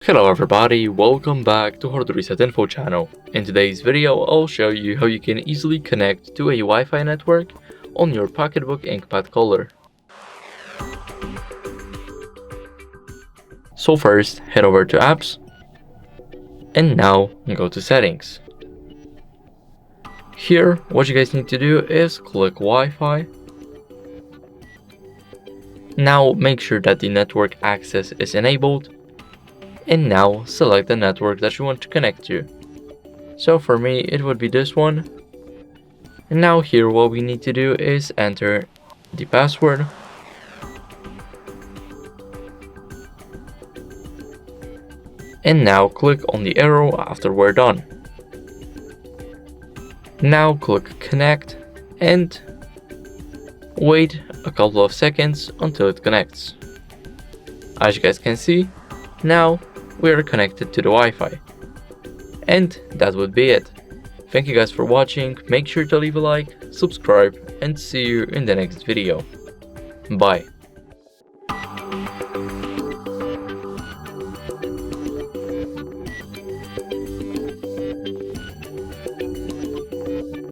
Hello everybody, welcome back to HardReset.Info channel. In today's video, I'll show you how you can easily connect to a Wi-Fi network on your Pocketbook Inkpad Color. So first, head over to Apps, and now go to Settings. Here, what you guys need to do is click Wi-Fi. Now make sure that the network access is enabled. And now select the network that you want to connect to. So for me it would be this one. And now here what we need to do is enter the password. And now click on the arrow after we're done. Now click connect and wait a couple of seconds until it connects. As you guys can see, now we are connected to the Wi-Fi. And that would be it. Thank you guys for watching, make sure to leave a like, subscribe, and see you in the next video. Bye.